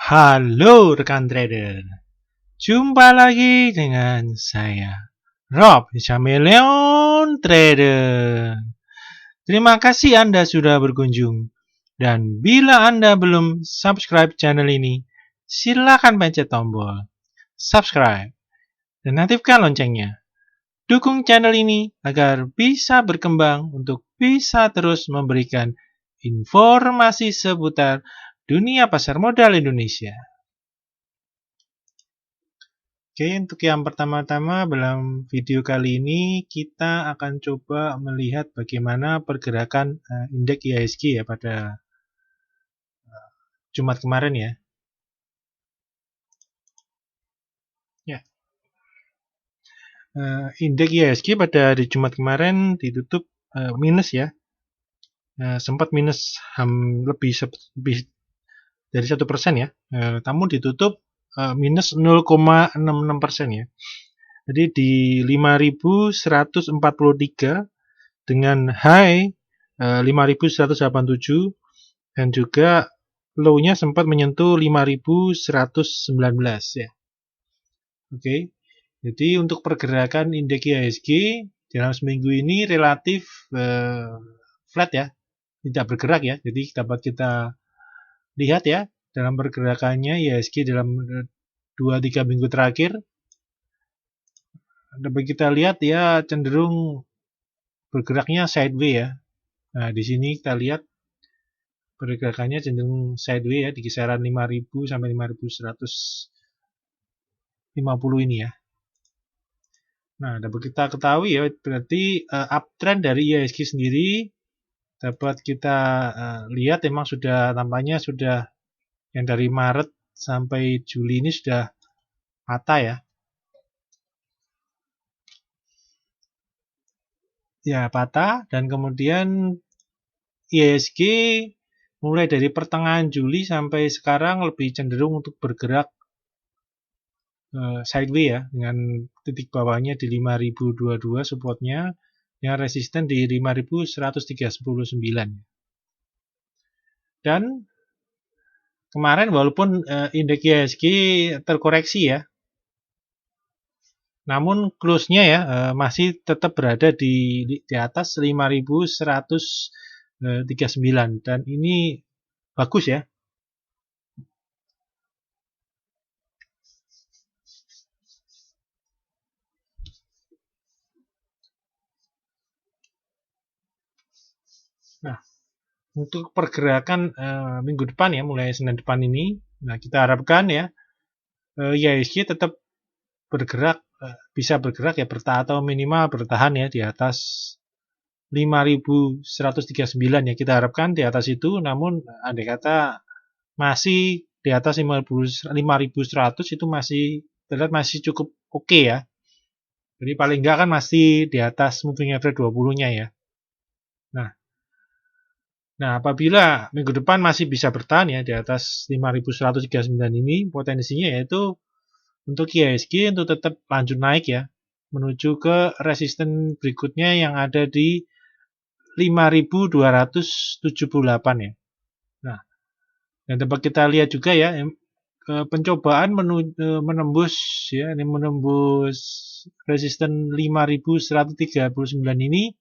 Halo rekan trader, jumpa lagi dengan saya Rob Chameleon Trader. Terima kasih Anda sudah berkunjung. Dan bila Anda belum subscribe channel ini, silakan pencet tombol subscribe dan aktifkan loncengnya. Dukung channel ini agar bisa berkembang untuk bisa terus memberikan informasi seputar dunia pasar modal Indonesia. Oke, untuk yang pertama-tama dalam video kali ini kita akan coba melihat bagaimana pergerakan indeks IHSG ya pada Jumat kemarin ya. Indeks IHSG pada hari Jumat kemarin ditutup minus ya. Sempat minus lebih dari 1% ya. Namun ditutup minus 0,66% ya. Jadi di 5.143 dengan high 5.187 dan juga low-nya sempat menyentuh 5.119 ya. Oke. Jadi untuk pergerakan indeks IHSG dalam seminggu ini relatif flat ya, tidak bergerak ya. Jadi dapat kita lihat ya dalam pergerakannya IHSG dalam 2-3 minggu terakhir dapat kita lihat ya cenderung bergeraknya sideways ya. Nah, di sini kita lihat pergerakannya cenderung sideways ya di kisaran 5.000 sampai 5.150 ini ya. Nah, dapat kita ketahui ya berarti uptrend dari IHSG sendiri dapat kita lihat memang sudah tampaknya sudah yang dari Maret sampai Juli ini sudah patah ya. Ya, patah dan kemudian IHSG mulai dari pertengahan Juli sampai sekarang lebih cenderung untuk bergerak sideways ya dengan titik bawahnya di 5.022 supportnya yang resisten di 5.139 dan kemarin walaupun indeks IHSG terkoreksi ya, namun close-nya ya masih tetap berada di atas 5.139 dan ini bagus ya. Nah, untuk pergerakan minggu depan ya, mulai Senin depan ini, nah kita harapkan ya IHSG tetap bergerak, bisa bergerak ya atau minimal bertahan ya di atas 5.139 ya, kita harapkan di atas itu, namun andai kata masih di atas 5.100 itu masih terlihat masih cukup oke ya. Jadi paling enggak kan masih di atas moving average 20-nya ya. Nah, apabila minggu depan masih bisa bertahan ya di atas 5.139 ini, potensinya yaitu untuk IHSG untuk tetap lanjut naik ya, menuju ke resisten berikutnya yang ada di 5.278 ya. Nah, dan dapat kita lihat juga ya, pencobaan menembus ya, ini menembus resisten 5.139 ini,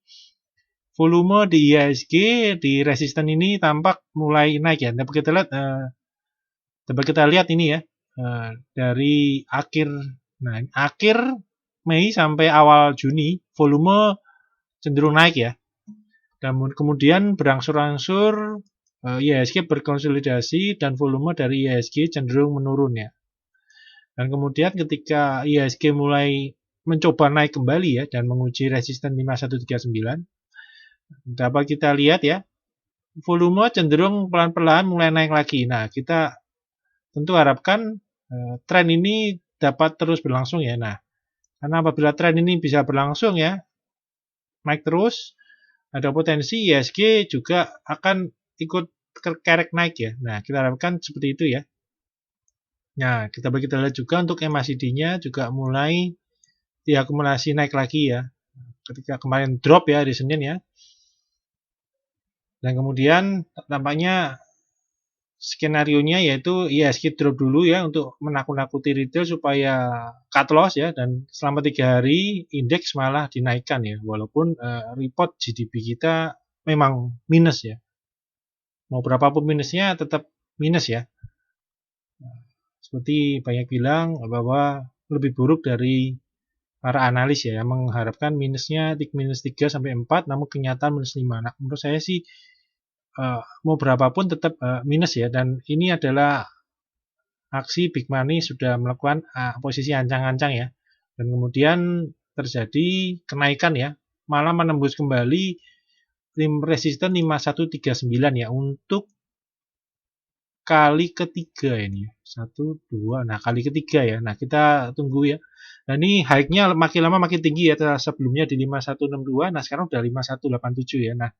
volume di IHSG di resisten ini tampak mulai naik ya. Dapat kita lihat ini ya dari akhir Mei sampai awal Juni volume cenderung naik ya. Dan kemudian berangsur-angsur IHSG berkonsolidasi dan volume dari IHSG cenderung menurun ya. Dan kemudian ketika IHSG mulai mencoba naik kembali ya dan menguji resisten 5139, dapat kita lihat ya, volume cenderung pelan-pelan mulai naik lagi. Nah, kita tentu harapkan tren ini dapat terus berlangsung ya. Nah, karena apabila tren ini bisa berlangsung ya, naik terus, ada potensi IHSG juga akan ikut kerek naik ya. Nah, kita harapkan seperti itu ya. Nah, kita lihat juga untuk MACD-nya juga mulai diakumulasi naik lagi ya. Ketika kemarin drop ya di Senin ya. Dan kemudian tampaknya skenarionya yaitu IHSG drop dulu ya untuk menakut-nakuti retail supaya cut loss ya, dan selama 3 hari indeks malah dinaikkan ya, walaupun report GDP kita memang minus ya. Mau berapapun minusnya tetap minus ya. Seperti banyak bilang bahwa lebih buruk dari para analis ya, yang mengharapkan minusnya minus 3 sampai 4, namun kenyataan minus 5. Nah, menurut saya sih mau berapapun tetap minus ya, dan ini adalah aksi big money sudah melakukan posisi ancang-ancang ya, dan kemudian terjadi kenaikan ya, malah menembus kembali resisten 5139 ya untuk kali ketiga ini ya. 1, 2, nah kali ketiga ya. Nah, kita tunggu ya. Nah, ini high-nya makin lama makin tinggi ya. Sebelumnya di 5162, nah sekarang udah 5187 ya. Nah,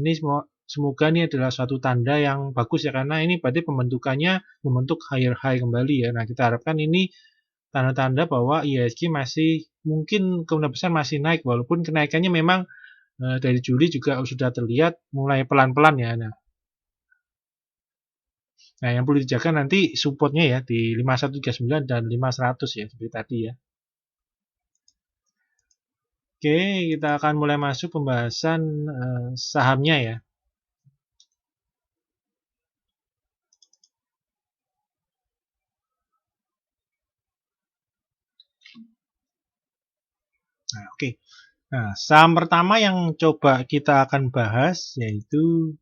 ini semoga ini adalah suatu tanda yang bagus ya, karena ini berarti pembentukannya membentuk higher high kembali ya. Nah, kita harapkan ini tanda-tanda bahwa IHSG masih mungkin kemungkinan besar masih naik, walaupun kenaikannya memang dari Juli juga sudah terlihat mulai pelan-pelan ya. Nah, yang perlu dijaga nanti supportnya ya di 5139 dan 5100 ya, seperti tadi ya. Oke, kita akan mulai masuk pembahasan sahamnya ya. Nah, oke. Nah, saham pertama yang coba kita akan bahas yaitu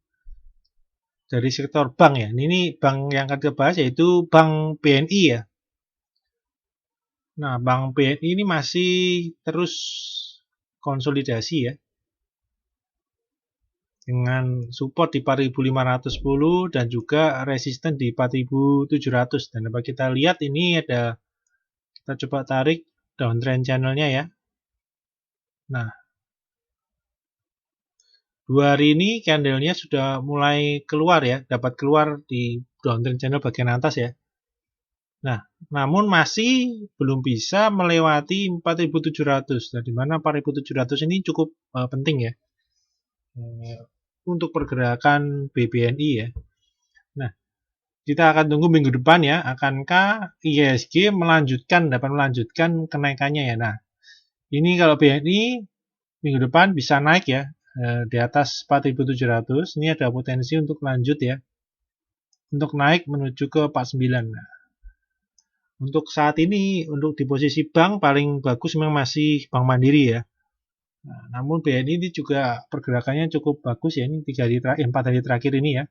dari sektor bank ya. Ini bank yang akan kita bahas yaitu Bank BNI ya. Nah, Bank BNI ini masih terus konsolidasi ya, dengan support di 4.510 dan juga resisten di 4.700. Dan dapat kita lihat ini ada, kita coba tarik downtrend channelnya ya. Nah, 2 hari ini candlenya sudah mulai keluar ya, dapat keluar di downtrend channel bagian atas ya. Nah, namun masih belum bisa melewati 4.700. Nah, di mana 4.700 ini cukup penting ya untuk pergerakan BBNI ya. Nah, kita akan tunggu minggu depan ya, akankah IHSG dapat melanjutkan kenaikannya ya. Nah, ini kalau BNI minggu depan bisa naik ya di atas 4.700. Ini ada potensi untuk lanjut ya, untuk naik menuju ke 49. Nah, untuk saat ini untuk di posisi bank paling bagus memang masih Bank Mandiri ya. Nah, namun BNI ini juga pergerakannya cukup bagus ya, ini 4 hari terakhir ini ya.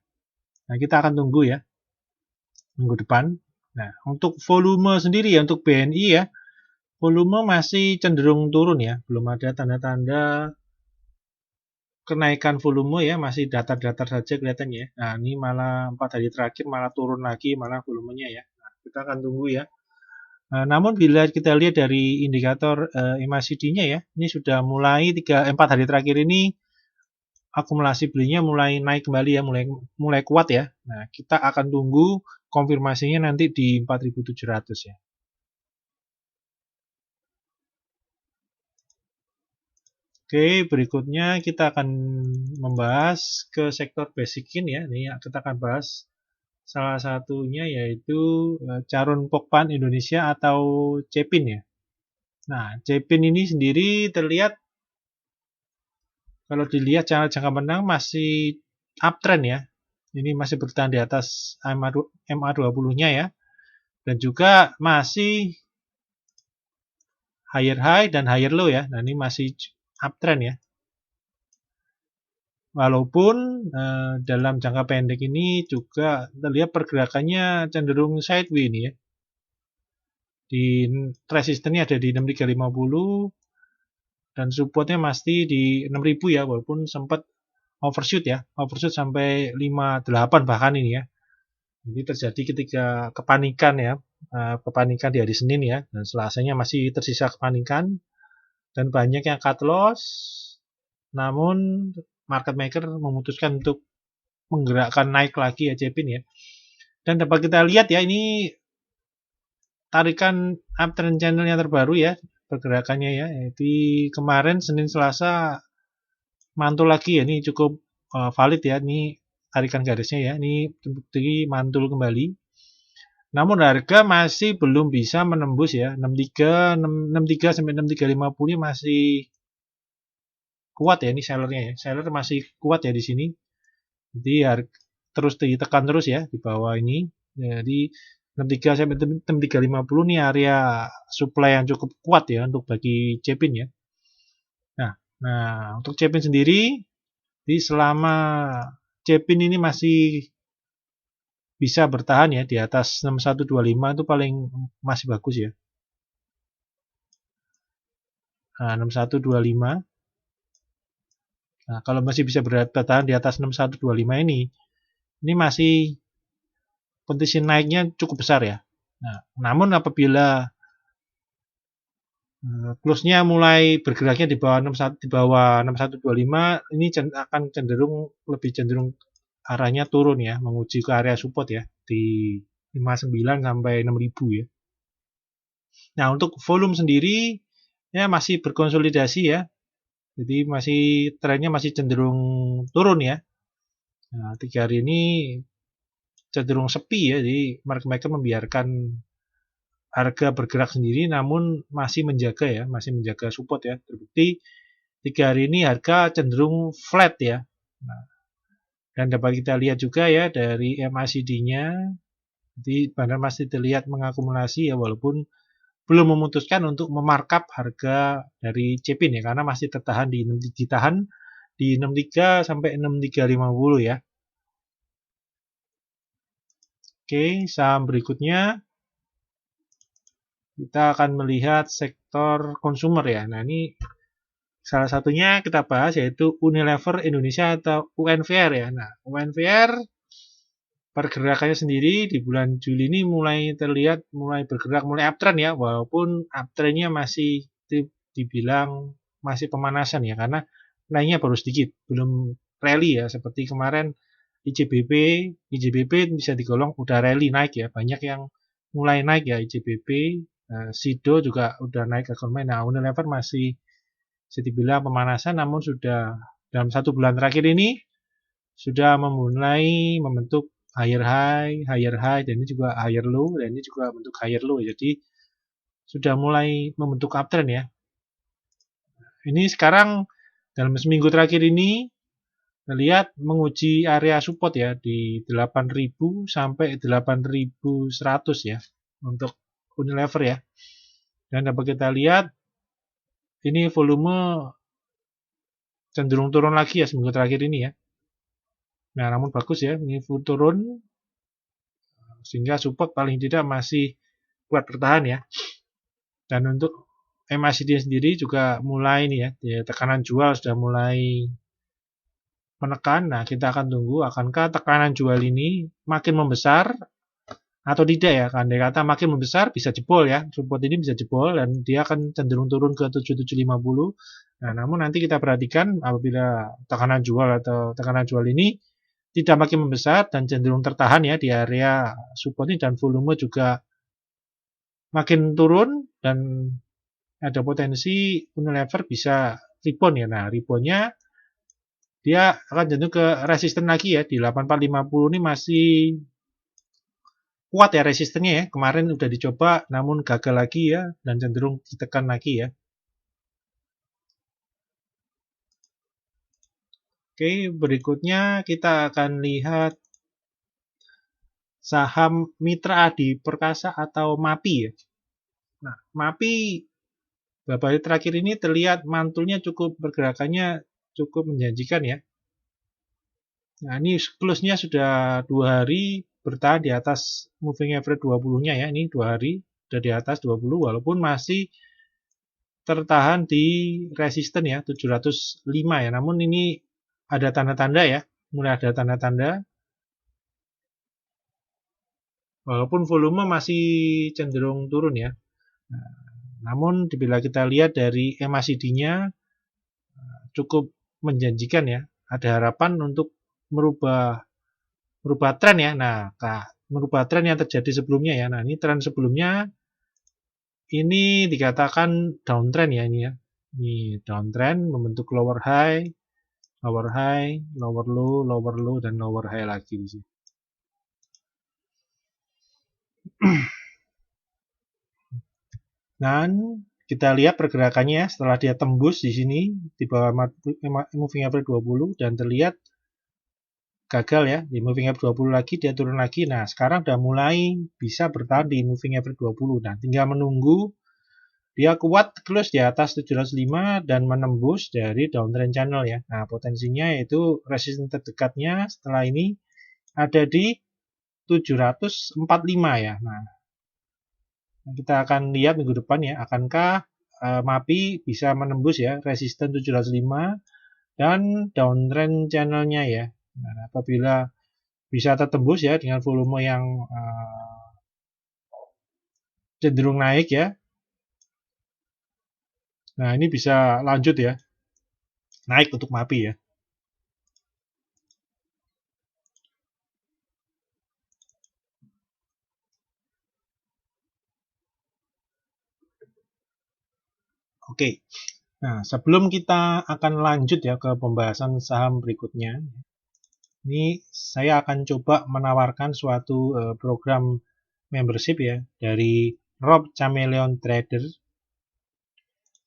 Nah, kita akan tunggu ya minggu depan. Nah, untuk volume sendiri ya, untuk BNI ya, volume masih cenderung turun ya, belum ada tanda-tanda kenaikan volume ya, masih datar-datar saja kelihatannya ya. Nah, ini malah 4 hari terakhir malah turun lagi malah volumenya ya. Nah, kita akan tunggu ya. Namun bila kita lihat dari indikator MACD-nya ya, ini sudah mulai 4 hari terakhir ini akumulasi belinya mulai naik kembali ya, mulai kuat ya. Nah, kita akan tunggu konfirmasinya nanti di 4.700 ya. Oke, berikutnya kita akan membahas ke sektor basikin ya. Ini kita akan bahas salah satunya yaitu Carun Pokpan Indonesia atau CEPIN ya. Nah, CEPIN ini sendiri terlihat, kalau dilihat jangka menang masih uptrend ya. Ini masih bertahan di atas MA20-nya ya. Dan juga masih higher high dan higher low ya. Nah, ini masih uptrend ya. Walaupun dalam jangka pendek ini juga terlihat pergerakannya cenderung sideways ini ya. Di resistennya ada di 6350 dan supportnya masih di 6000 ya, walaupun sempat overshoot ya, overshoot sampai 58 bahkan ini ya. Ini terjadi ketika kepanikan ya, kepanikan di hari Senin ya, dan Selasanya masih tersisa kepanikan dan banyak yang cut loss. Namun market maker memutuskan untuk menggerakkan naik lagi ya CEPIN ya. Dan dapat kita lihat ya, ini tarikan uptrend channel yang terbaru ya pergerakannya ya. Jadi kemarin Senin Selasa mantul lagi ya, ini cukup valid ya. Ini tarikan garisnya ya. Ini terbukti mantul kembali. Namun harga masih belum bisa menembus ya. 63 sampai 6350 masih kuat ya, ini sellernya ya. Seller masih kuat ya di sini. Jadi terus ditekan terus ya di bawah ini. Jadi 63 sampai 6350 ini area supply yang cukup kuat ya untuk bagi Cepin ya. Nah, untuk Cepin sendiri, di selama Cepin ini masih bisa bertahan ya di atas 6125 itu paling masih bagus ya. Nah, 6125. Nah, kalau masih bisa bertahan di atas 6125 ini masih potensi naiknya cukup besar ya. Nah, namun apabila close-nya mulai bergeraknya di bawah 6125 ini akan lebih cenderung arahnya turun ya, menguji ke area support ya di 59 sampai 6000 ya. Nah, untuk volume sendiri ya masih berkonsolidasi ya. Jadi trennya masih cenderung turun ya. Nah, 3 hari ini cenderung sepi ya, jadi market maker membiarkan harga bergerak sendiri namun masih menjaga support ya. Terbukti 3 hari ini harga cenderung flat ya. Nah, dan dapat kita lihat juga ya dari MACD-nya, jadi benar masih terlihat mengakumulasi ya walaupun belum memutuskan untuk memarkup harga dari Cepin ya karena masih ditahan di 63 sampai 6350 ya. Oke, saham berikutnya kita akan melihat sektor konsumer ya. Nah, ini salah satunya kita bahas yaitu Unilever Indonesia atau UNVR ya. Nah, UNVR pergerakannya sendiri di bulan Juli ini mulai terlihat mulai bergerak, mulai uptrend ya, walaupun uptrendnya masih dibilang masih pemanasan ya, karena naiknya baru sedikit, belum rally ya, seperti kemarin IJBP bisa digolong udah rally naik ya, banyak yang mulai naik ya IJBP, SIDO juga udah naik agak lumayan. Nah, Unilever masih bisa dibilang pemanasan, namun sudah dalam 1 bulan terakhir ini sudah memulai membentuk higher high, dan ini juga higher low, dan ini juga bentuk higher low. Jadi sudah mulai membentuk uptrend ya. Ini sekarang dalam seminggu terakhir ini lihat menguji area support ya di 8000 sampai 8100 ya untuk Unilever ya. Dan dapat kita lihat ini volume cenderung turun lagi ya seminggu terakhir ini ya. Nah, namun bagus ya, ini turun sehingga support paling tidak masih kuat bertahan ya. Dan untuk MACD sendiri juga mulai nih ya, tekanan jual sudah mulai menekan. Nah, kita akan tunggu akankah tekanan jual ini makin membesar atau tidak ya. Andai kata makin membesar bisa jebol ya, support ini bisa jebol dan dia akan cenderung turun ke 7750. Nah, namun nanti kita perhatikan apabila tekanan jual atau tekanan jual ini tidak makin membesar dan cenderung tertahan ya di area support ini dan volume juga makin turun dan ada potensi Unilever bisa rebound ya. Nah, reboundnya dia akan cenderung ke resisten lagi ya di 8450 ini masih kuat ya resistennya ya. Kemarin udah dicoba namun gagal lagi ya dan cenderung ditekan lagi ya. Oke, berikutnya kita akan lihat saham Mitra Adi Perkasa atau MAPI ya. Nah, MAPI beberapa hari terakhir ini terlihat mantulnya pergerakannya cukup menjanjikan ya. Nah, ini close-nya sudah 2 hari bertahan di atas moving average 20-nya ya. Ini 2 hari sudah di atas 20 walaupun masih tertahan di resisten ya 705 ya. Namun ini ada tanda-tanda ya, mulai ada tanda-tanda walaupun volume masih cenderung turun ya. Nah, namun bila kita lihat dari MACD-nya cukup menjanjikan ya. Ada harapan untuk merubah tren ya. Nah, merubah tren yang terjadi sebelumnya ya. Nah, ini tren sebelumnya ini dikatakan downtrend ya ini ya. Ini downtrend membentuk lower high lower high, lower low, dan lower high lagi di sini. Dan kita lihat pergerakannya setelah dia tembus di sini di bawah moving average 20 dan terlihat gagal ya di moving average 20 lagi, dia turun lagi. Nah, sekarang udah mulai bisa bertahan di moving average 20. Nah, tinggal menunggu dia kuat close di atas 705 dan menembus dari downtrend channel ya. Nah, potensinya yaitu resisten terdekatnya setelah ini ada di 745 ya. Nah, kita akan lihat minggu depan ya, akankah MAPI bisa menembus ya resisten 705 dan downtrend channelnya ya. Nah, apabila bisa tertembus ya dengan volume yang cenderung naik ya. Nah, ini bisa lanjut ya, naik untuk MAPI ya. Oke, nah sebelum kita akan lanjut ya ke pembahasan saham berikutnya, ini saya akan coba menawarkan suatu program membership ya dari Rob Chameleon Trader,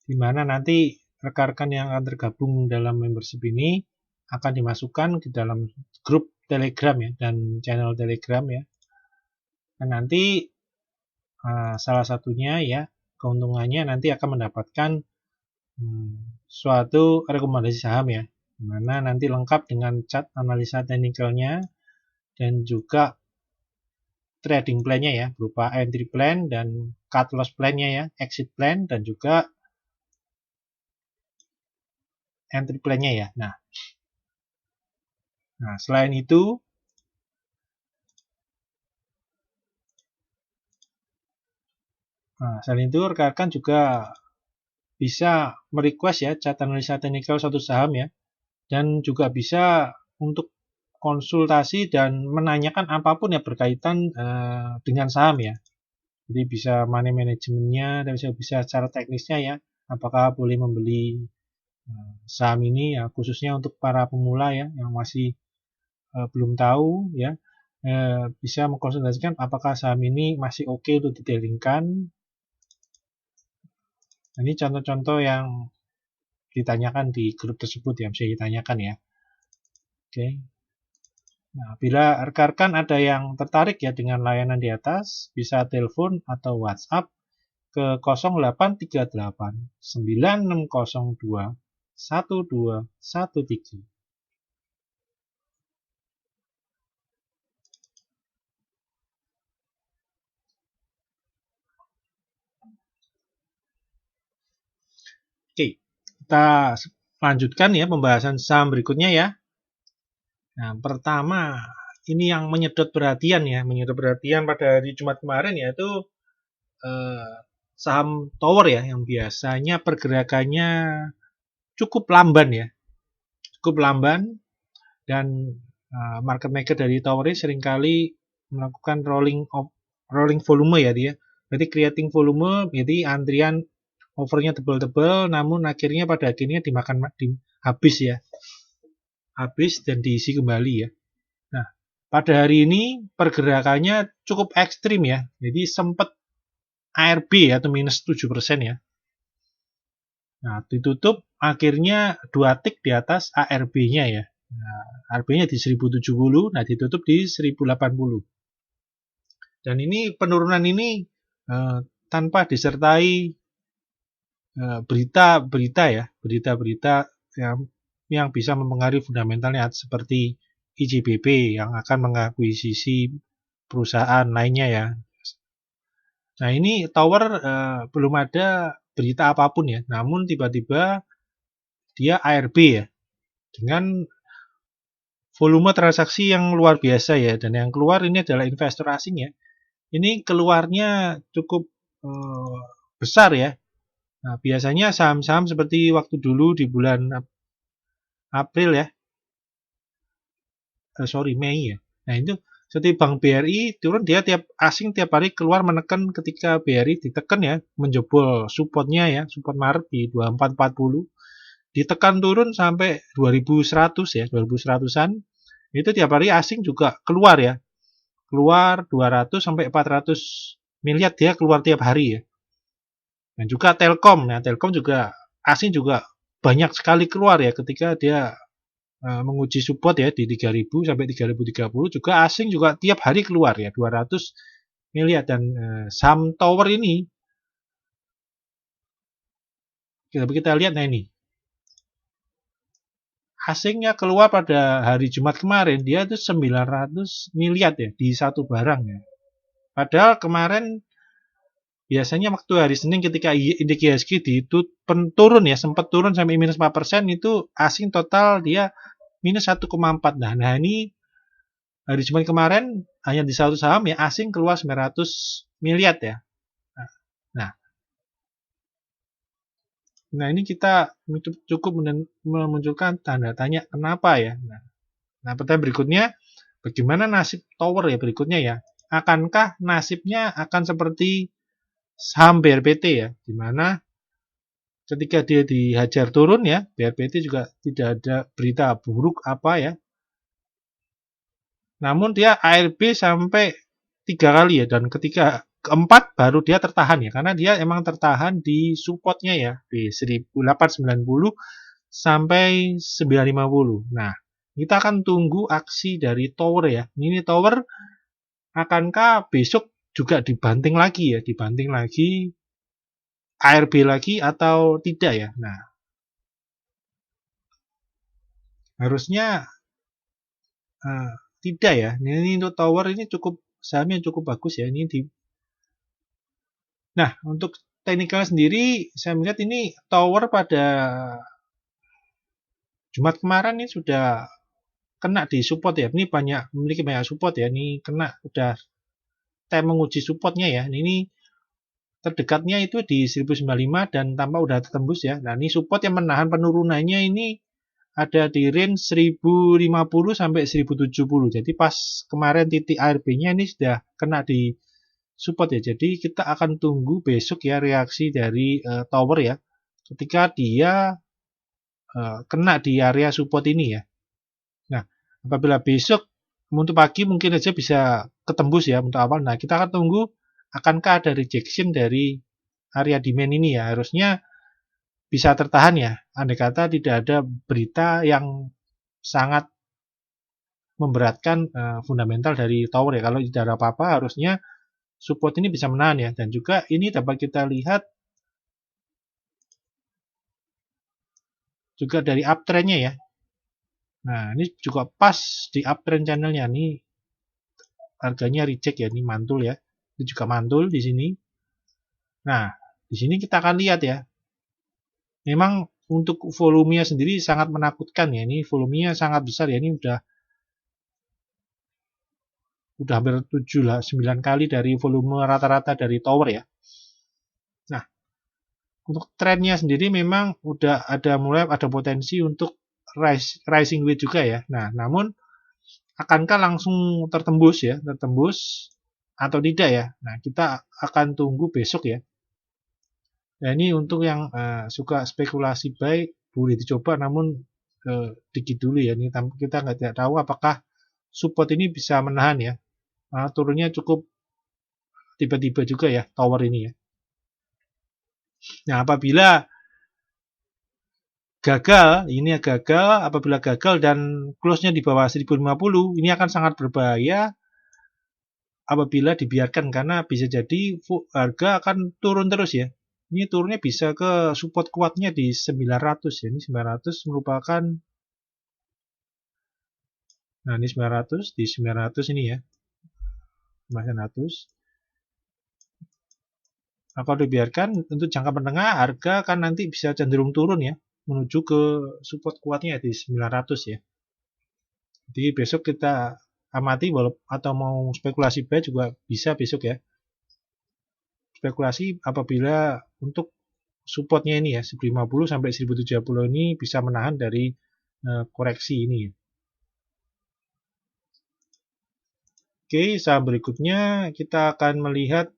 di mana nanti rekan-rekan yang akan tergabung dalam membership ini akan dimasukkan ke dalam grup Telegram ya dan channel Telegram ya. Dan nanti salah satunya ya keuntungannya nanti akan mendapatkan suatu rekomendasi saham ya, dimana nanti lengkap dengan chart analisa teknikalnya dan juga trading plan-nya ya, berupa entry plan dan cut loss plan-nya ya, exit plan dan juga entry plan-nya ya. Nah, selain itu rekan-rekan juga bisa merequest ya chart analisa teknikal suatu saham ya, dan juga bisa untuk konsultasi dan menanyakan apapun ya berkaitan dengan saham ya. Jadi bisa money manajemennya dan bisa secara teknisnya ya, apakah boleh membeli saham ini ya, khususnya untuk para pemula ya yang masih belum tahu ya, bisa mengkonsultasikan apakah saham ini masih oke untuk didealingkan. Nah, ini contoh-contoh yang ditanyakan di grup tersebut ya, bisa ditanyakan ya. Oke. Nah, bila rekan-rekan ada yang tertarik ya dengan layanan di atas, bisa telepon atau WhatsApp ke 0838 9602 1213. Oke, kita lanjutkan ya pembahasan saham berikutnya ya. Nah, pertama ini yang menyedot perhatian ya, pada hari Jumat kemarin yaitu saham tower ya, yang biasanya pergerakannya cukup lamban ya, dan market maker dari tower ini seringkali melakukan rolling volume ya dia. Berarti creating volume, jadi antrian overnya tebal-tebal, namun pada akhirnya habis ya, habis dan diisi kembali ya. Nah, pada hari ini pergerakannya cukup ekstrim ya, jadi sempat ARB atau minus 7% ya. Nah, ditutup akhirnya 2 tick di atas ARB-nya ya. Nah, ARB-nya di 1070, nah ditutup di 1080. Dan ini penurunan ini tanpa disertai berita-berita yang bisa mempengaruhi fundamentalnya seperti IJBB yang akan mengakuisisi perusahaan lainnya ya. Nah, ini tower belum ada berita apapun ya, namun tiba-tiba dia ARB ya, dengan volume transaksi yang luar biasa ya, dan yang keluar ini adalah investor asing ya. Ini keluarnya cukup besar ya. Nah, biasanya saham-saham seperti waktu dulu di bulan April ya, Mei ya. Nah, itu seperti Bank BRI turun, dia asing tiap hari keluar menekan ketika BRI ditekan ya, menjebol supportnya ya, support Maret di 2440. ditekan turun sampai 2100 ya, 2100-an. Itu tiap hari asing juga keluar ya. Keluar 200 sampai 400 miliar dia keluar tiap hari ya. Dan juga Telkom. Nah, Telkom juga asing juga banyak sekali keluar ya ketika dia menguji support ya di 3000 sampai 3030 juga asing juga tiap hari keluar ya 200 miliar dan saham tower ini kita lihat nah ini asingnya keluar pada hari Jumat kemarin dia itu 900 miliar ya di satu barang ya. Padahal kemarin biasanya waktu hari Senin ketika indeks IHSG turun ya sempat turun sampai minus 4% itu asing total dia minus 1,4. Nah ini hari Jumat kemarin hanya di satu saham ya asing keluar 900 miliar ya. Nah, nah ini kita cukup memunculkan tanda tanya kenapa ya. Nah pertanyaan berikutnya, bagaimana nasib tower ya berikutnya ya? Akankah nasibnya akan seperti saham BRPT ya, di mana ketika dia dihajar turun ya, BRPT juga tidak ada berita buruk apa ya. Namun dia ARB sampai 3 kali ya, dan ketika keempat baru dia tertahan ya, karena dia emang tertahan di supportnya ya, di 1890 sampai 950. Nah, kita akan tunggu aksi dari tower ya. Ini tower akankah besok juga dibanting lagi ya, dibanting lagi ARB lagi atau tidak ya. Nah, harusnya tidak ya. Ini untuk tower ini cukup sahamnya cukup bagus ya. Nah, untuk teknikal sendiri saya melihat ini tower pada Jumat kemarin ini sudah kena di support ya. Ini memiliki banyak support ya. Ini kena udah time menguji supportnya ya. Ini terdekatnya itu di 1095 dan tampak udah tembus ya. Nah, ini support yang menahan penurunannya ini ada di range 1050 sampai 1070. Jadi pas kemarin titik ARB-nya ini sudah kena di support ya. Jadi kita akan tunggu besok ya reaksi dari tower ya. Ketika dia kena di area support ini ya. Nah, apabila besok untuk pagi mungkin aja bisa ketembus ya untuk awal. Nah, kita akan tunggu akankah ada rejection dari area demand ini ya. Harusnya bisa tertahan ya. Andai kata tidak ada berita yang sangat memberatkan fundamental dari tower ya. Kalau tidak ada apa-apa harusnya support ini bisa menahan ya. Dan juga ini dapat kita lihat juga dari uptrendnya ya. Nah, ini juga pas di uptrend channelnya nih. Harganya reject ya, ini mantul ya. Ini juga mantul di sini. Nah, di sini kita akan lihat ya. Memang untuk volumenya sendiri sangat menakutkan ya. Ini volumenya sangat besar ya. Ini udah hampir 7 lah, 9 kali dari volume rata-rata dari tower ya. Nah, untuk trennya sendiri memang udah mulai ada potensi untuk rising wedge juga ya. Nah, namun akankah langsung tertembus atau tidak ya? Nah, kita akan tunggu besok ya. Nah, ini untuk yang suka spekulasi buy boleh dicoba, namun dikit dulu ya. Ini kita tidak tahu apakah support ini bisa menahan ya. Turunnya cukup tiba-tiba juga ya tower ini ya. Nah, apabila apabila gagal dan close-nya di bawah 1050, ini akan sangat berbahaya apabila dibiarkan karena bisa jadi harga akan turun terus ya. Ini turunnya bisa ke support kuatnya di 900 ya. Ini 900 merupakan nah ini 900 di 900 ini ya. 900. Nah, kalau dibiarkan untuk jangka menengah harga akan nanti bisa cenderung turun ya menuju ke support kuatnya di 900 ya. Jadi besok kita amati atau mau spekulasi buy juga bisa besok ya. Spekulasi apabila untuk supportnya ini ya 1050 sampai 1070 ini bisa menahan dari koreksi ini ya. Oke, saham berikutnya kita akan melihat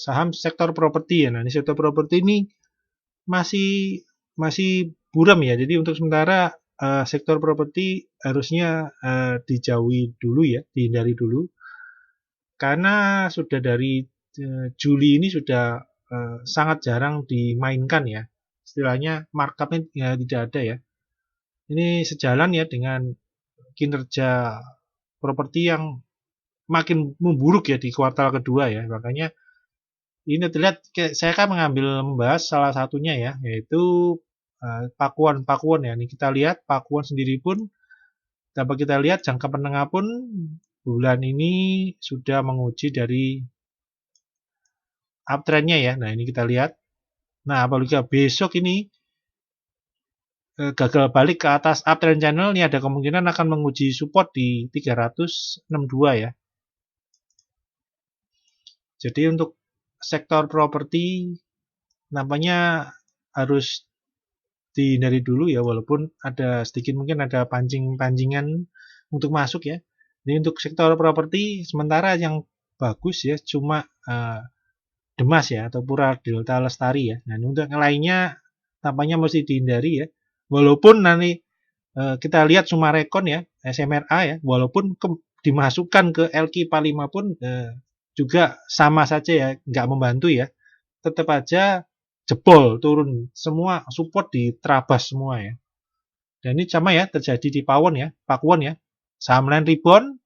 saham sektor properti ya. Nah, ini sektor properti ini masih buram ya. Jadi untuk sementara sektor properti harusnya dijauhi dulu ya, dihindari dulu. Karena sudah dari Juli ini sudah sangat jarang dimainkan ya. Istilahnya markupnya ya, tidak ada ya. Ini sejalan ya dengan kinerja properti yang makin memburuk ya di kuartal kedua ya. Makanya ini terlihat saya kan membahas salah satunya ya, yaitu Pakuan ya. Ini kita lihat Pakuan sendiri pun dapat kita lihat jangka menengah pun bulan ini sudah menguji dari uptrendnya ya. Nah, ini kita lihat. Nah, apabila besok ini gagal balik ke atas uptrend channel, ini ada kemungkinan akan menguji support di 362 ya. Jadi untuk sektor properti nampaknya harus dihindari dulu ya, walaupun ada sedikit mungkin ada pancing-pancingan untuk masuk ya. Jadi untuk sektor properti sementara yang bagus ya cuma Demas ya atau Pura Delta Lestari ya. Nah, untuk yang lainnya tampaknya mesti dihindari ya. Walaupun nanti kita lihat Sumarekon ya, SMRA ya, walaupun dimasukkan ke LQ45 pun juga sama saja ya, nggak membantu ya. Tetap aja jebol, turun semua, support diterabas semua ya. Dan ini sama ya terjadi di Pakuan ya. Saham lain rebound,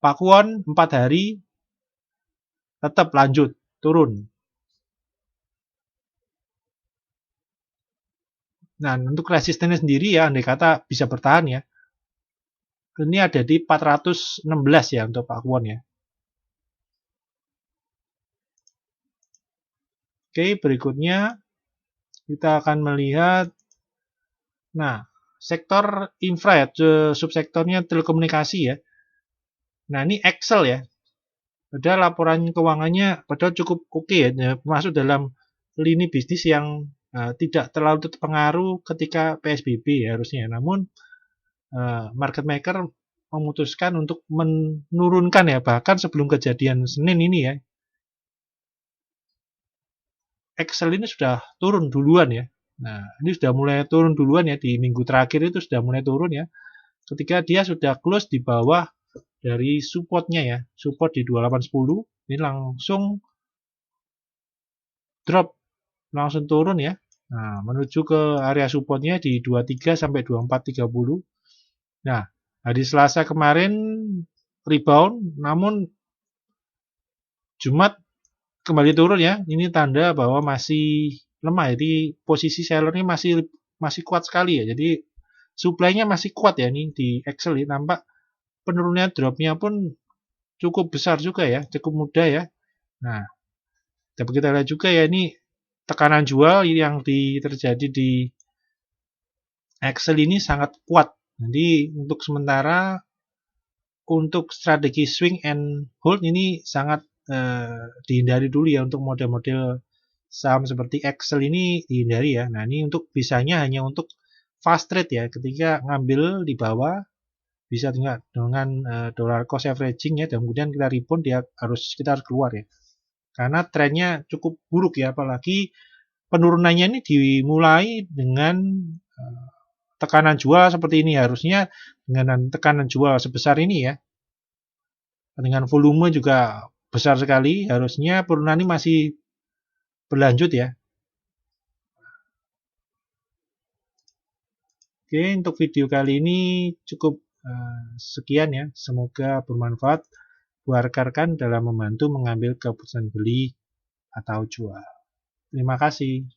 Pakuan 4 hari tetap lanjut turun. Nah, untuk resistennya sendiri ya, andai kata bisa bertahan ya. Ini ada di 416 ya untuk Pakuan ya. Oke, berikutnya kita akan melihat, nah, sektor infra ya, subsektornya telekomunikasi ya. Nah, ini Excel ya. Padahal laporan keuangannya padahal cukup oke ya, masuk dalam lini bisnis yang tidak terlalu terpengaruh ketika PSBB ya harusnya. Namun market maker memutuskan untuk menurunkan ya, bahkan sebelum kejadian Senin ini ya, Excel ini sudah turun duluan ya. Nah, ini sudah mulai turun duluan ya, di minggu terakhir itu sudah mulai turun ya. Ketika dia sudah close di bawah dari supportnya ya, support di 2810, ini langsung drop, langsung turun ya. Nah, menuju ke area supportnya di 23 sampai 2430. Nah, hari Selasa kemarin rebound, namun Jumat kembali turun ya. Ini tanda bahwa masih lemah. Jadi posisi sellernya masih kuat sekali ya. Jadi supply-nya masih kuat ya ini di Excel ini. Nampak penurunan drop-nya pun cukup besar juga ya, cukup mudah ya. Nah, dapat kita lihat juga ya ini tekanan jual yang terjadi di Excel ini sangat kuat. Jadi untuk sementara untuk strategi swing and hold ini sangat dihindari dulu ya untuk model-model saham seperti Excel ini dihindari ya. Nah, ini untuk bisanya hanya untuk fast trade ya. Ketika ngambil di bawah bisa dengan dollar cost averaging ya, dan kemudian kita rebound kita harus keluar ya. Karena trennya cukup buruk ya, apalagi penurunannya ini dimulai dengan tekanan jual seperti ini. Harusnya dengan tekanan jual sebesar ini ya, dengan volume juga besar sekali, harusnya penurunan ini masih berlanjut ya. Oke, untuk video kali ini cukup sekian ya. Semoga bermanfaat buat rekan-rekan dalam membantu mengambil keputusan beli atau jual. Terima kasih.